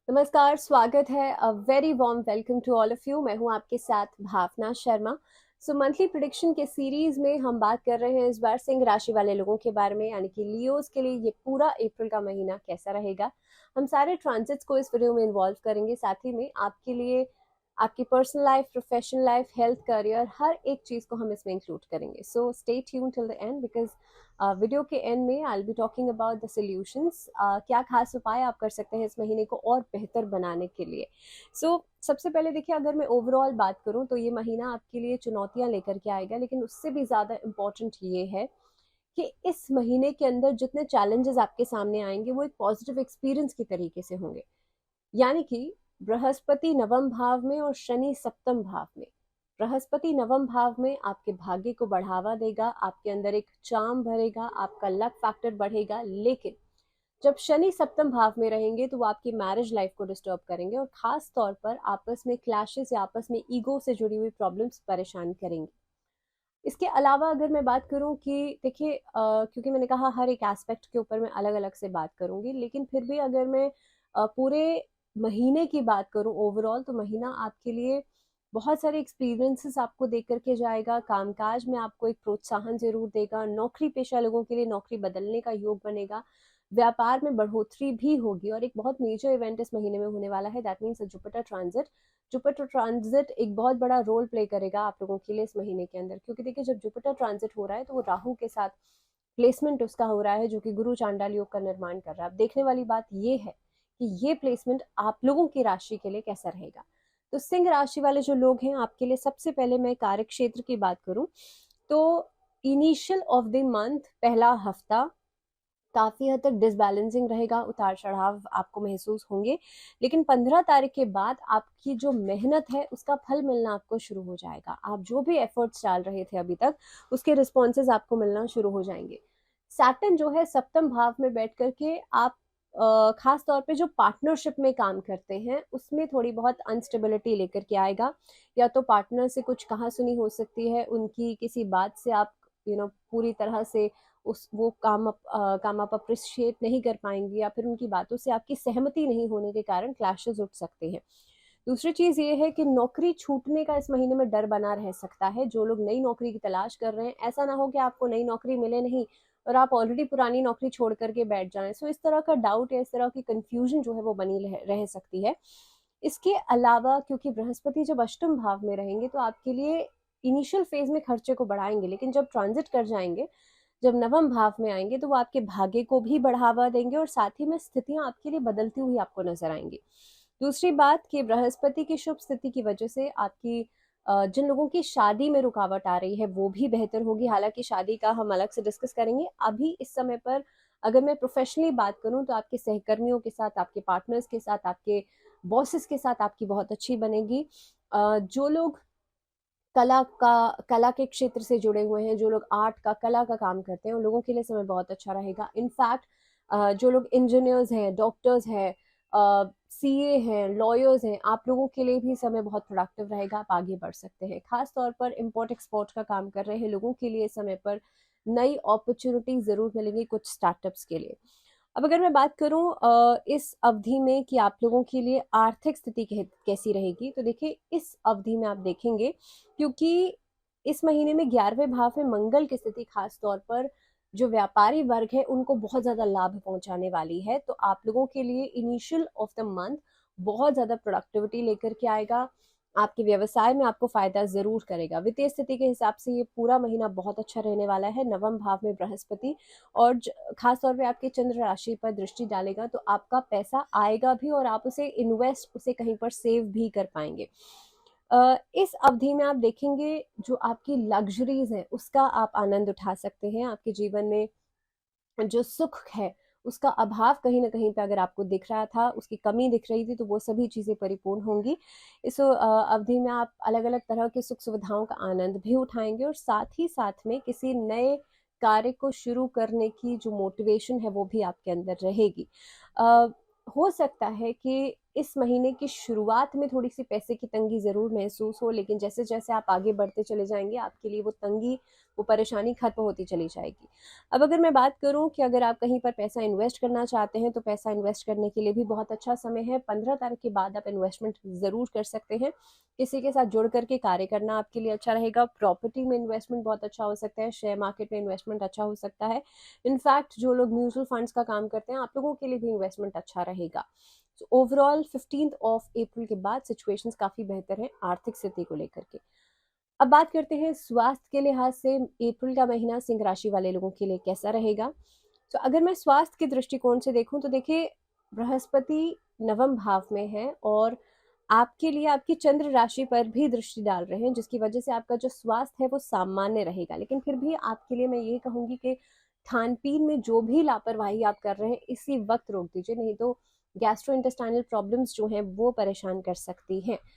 नमस्कार, स्वागत है। A very warm welcome to all of you. मैं हूं आपके साथ भावना शर्मा। मंथली प्रिडिक्शन के सीरीज में हम बात कर रहे हैं इस बार सिंह राशि वाले लोगों के बारे में, यानी कि लियोज के लिए ये पूरा अप्रैल का महीना कैसा रहेगा। हम सारे ट्रांजिट्स को इस वीडियो में इन्वॉल्व करेंगे, साथ ही में आपके लिए आपकी personal life, professional life, health, career, हर एक चीज को हम इसमें इंक्लूड करेंगे। So stay tune till the end because video के एंड में I will be talking about the solutions. क्या खास उपाय आप कर सकते हैं इस महीने को और बेहतर बनाने के लिए। सबसे पहले देखिए, अगर मैं ओवरऑल बात करूं तो ये महीना आपके लिए चुनौतियां लेकर के आएगा, लेकिन उससे भी ज़्यादा इम्पोर्टेंट ये है कि इस महीने के अंदर जितने चैलेंजेस आपके सामने आएंगे वो एक पॉजिटिव एक्सपीरियंस की तरीके से होंगे। यानी कि बृहस्पति नवम भाव में और शनि सप्तम भाव में। बृहस्पति नवम भाव में आपके भाग्य को बढ़ावा देगा, आपके अंदर एक चार्म भरेगा, आपका लक फैक्टर बढ़ेगा। लेकिन जब शनि सप्तम भाव में रहेंगे तो वो आपकी मैरिज लाइफ को डिस्टर्ब करेंगे और खास तौर पर आपस में क्लैशेस या आपस में ईगो से जुड़ी हुई प्रॉब्लम्स परेशान करेंगे। इसके अलावा अगर मैं बात करूं कि देखिए, क्योंकि मैंने कहा हर एक एस्पेक्ट के ऊपर मैं अलग अलग से बात करूंगी, लेकिन फिर भी अगर मैं पूरे महीने की बात करूं ओवरऑल, तो महीना आपके लिए बहुत सारे एक्सपीरियंसेस आपको दे करके जाएगा। कामकाज में आपको एक प्रोत्साहन जरूर देगा। नौकरी पेशा लोगों के लिए नौकरी बदलने का योग बनेगा। व्यापार में बढ़ोतरी भी होगी और एक बहुत मेजर इवेंट इस महीने में होने वाला है, that means Jupiter transit. Jupiter transit एक बहुत बड़ा रोल प्ले करेगा आप लोगों के लिए इस महीने के अंदर, क्योंकि देखिए जब जुपिटर ट्रांजिट हो रहा है तो वो राहु के साथ प्लेसमेंट उसका हो रहा है, जो कि गुरु चांडाल योग का निर्माण कर रहा है। अब देखने वाली बात ये है कि ये प्लेसमेंट आप लोगों की राशि के लिए कैसा रहेगा। तो सिंह राशि वाले जो लोग हैं, आपके लिए सबसे पहले मैं कार्य क्षेत्र की बात करूं तो इनिशियल ऑफ द मंथ, पहला हफ्ता काफी हद तक डिसबैलेंसिंग रहेगा, उतार चढ़ाव आपको महसूस होंगे। लेकिन 15 तारीख के बाद आपकी जो मेहनत है उसका फल मिलना आपको शुरू हो जाएगा। आप जो भी एफर्ट्स डाल रहे थे अभी तक, उसके रिस्पॉन्सेज आपको मिलना शुरू हो जाएंगे। सैटर्न जो है सप्तम भाव में बैठ करके आप खास तौर पे जो पार्टनरशिप में काम करते हैं उसमें थोड़ी बहुत अनस्टेबिलिटी लेकर के आएगा। या तो पार्टनर से कुछ कहा सुनी हो सकती है, उनकी किसी बात से आप पूरी तरह से उस वो काम आप अप्रिशिएट नहीं कर पाएंगे, या फिर उनकी बातों से आपकी सहमति नहीं होने के कारण क्लैशेस उठ सकते हैं। दूसरी चीज ये है कि नौकरी छूटने का इस महीने में डर बना रह सकता है। जो लोग नई नौकरी की तलाश कर रहे हैं, ऐसा ना हो कि आपको नई नौकरी मिले नहीं और आप ऑलरेडी पुरानी नौकरी छोड़ करके बैठ जाएं। इस तरह का डाउट या इस तरह की कंफ्यूजन जो है वो बनी रह सकती है। इसके अलावा क्योंकि बृहस्पति जब अष्टम भाव में रहेंगे तो आपके लिए इनिशियल फेज में खर्चे को बढ़ाएंगे, लेकिन जब ट्रांजिट कर जाएंगे, जब नवम भाव में आएंगे, तो वो आपके भाग्य को भी बढ़ावा देंगे और साथ ही में स्थितियां आपके लिए बदलती हुई आपको नजर आएंगी। दूसरी बात कि बृहस्पति की शुभ स्थिति की वजह से आपकी जिन लोगों की शादी में रुकावट आ रही है वो भी बेहतर होगी। हालांकि शादी का हम अलग से डिस्कस करेंगे। अभी इस समय पर अगर मैं प्रोफेशनली बात करूं तो आपके सहकर्मियों के साथ, आपके पार्टनर्स के साथ, आपके बॉसेस के साथ आपकी बहुत अच्छी बनेगी। जो लोग कला के क्षेत्र से जुड़े हुए हैं, जो लोग आर्ट का, कला का काम करते हैं, उन लोगों के लिए समय बहुत अच्छा रहेगा। इनफैक्ट जो लोग इंजीनियर्स हैं, डॉक्टर्स हैं, सीए हैं, लॉयर्स हैं, आप लोगों के लिए भी समय बहुत प्रोडक्टिव रहेगा, आप आगे बढ़ सकते हैं। खास तौर पर इम्पोर्ट एक्सपोर्ट का काम कर रहे हैं लोगों के लिए समय पर नई अपॉर्चुनिटी जरूर मिलेंगी कुछ स्टार्टअप्स के लिए। अब अगर मैं बात करूं इस अवधि में कि आप लोगों के लिए आर्थिक स्थिति कैसी रहेगी, तो देखिए इस अवधि में आप देखेंगे, क्योंकि इस महीने में 11वें भाव में मंगल की स्थिति खास तौर पर जो व्यापारी वर्ग है उनको बहुत ज्यादा लाभ पहुंचाने वाली है। तो आप लोगों के लिए इनिशियल ऑफ द मंथ बहुत ज्यादा प्रोडक्टिविटी लेकर के आएगा। आपके व्यवसाय में आपको फायदा जरूर करेगा। वित्तीय स्थिति के हिसाब से ये पूरा महीना बहुत अच्छा रहने वाला है। नवम भाव में बृहस्पति और खास तौर पे आपके चंद्र राशि पर दृष्टि डालेगा, तो आपका पैसा आएगा भी और आप उसे इन्वेस्ट, उसे कहीं पर सेव भी कर पाएंगे। इस अवधि में आप देखेंगे जो आपकी लग्जरीज है उसका आप आनंद उठा सकते हैं। आपके जीवन में जो सुख है उसका अभाव कहीं ना कहीं पे अगर आपको दिख रहा था, उसकी कमी दिख रही थी, तो वो सभी चीजें परिपूर्ण होंगी। इस अवधि में आप अलग अलग तरह की सुख सुविधाओं का आनंद भी उठाएंगे और साथ ही साथ में किसी नए कार्य को शुरू करने की जो मोटिवेशन है वो भी आपके अंदर रहेगी। हो सकता है कि इस महीने की शुरुआत में थोड़ी सी पैसे की तंगी ज़रूर महसूस हो, लेकिन जैसे जैसे आप आगे बढ़ते चले जाएंगे आपके लिए वो तंगी, वो परेशानी खत्म होती चली जाएगी। अब अगर मैं बात करूं कि अगर आप कहीं पर पैसा इन्वेस्ट करना चाहते हैं तो पैसा इन्वेस्ट करने के लिए भी बहुत अच्छा समय है। 15 तारीख के बाद आप इन्वेस्टमेंट ज़रूर कर सकते हैं। किसी के साथ जुड़ करके कार्य करना आपके लिए अच्छा रहेगा। प्रॉपर्टी में इन्वेस्टमेंट बहुत अच्छा हो सकता है, शेयर मार्केट में इन्वेस्टमेंट अच्छा हो सकता है। इनफैक्ट जो लोग म्यूचुअल फंड्स का काम करते हैं आप लोगों के लिए भी इन्वेस्टमेंट अच्छा रहेगा। तो ओवरऑल 15 अप्रैल के बाद सिचुएशंस काफ़ी बेहतर है आर्थिक स्थिति को लेकर के। अब बात करते हैं स्वास्थ्य के लिहाज से अप्रैल का महीना सिंह राशि वाले लोगों के लिए कैसा रहेगा। तो अगर मैं स्वास्थ्य के दृष्टिकोण से देखूं तो देखिए, बृहस्पति नवम भाव में है और आपके लिए आपकी चंद्र राशि पर भी दृष्टि डाल रहे हैं, जिसकी वजह से आपका जो स्वास्थ्य है वो सामान्य रहेगा। लेकिन फिर भी आपके लिए मैं ये कहूंगी कि खान पीन में जो भी लापरवाही आप कर रहे हैं इसी वक्त रोक दीजिए, नहीं तो गैस्ट्रो इंटेस्टाइनल प्रॉब्लम्स जो हैं वो परेशान कर सकती हैं।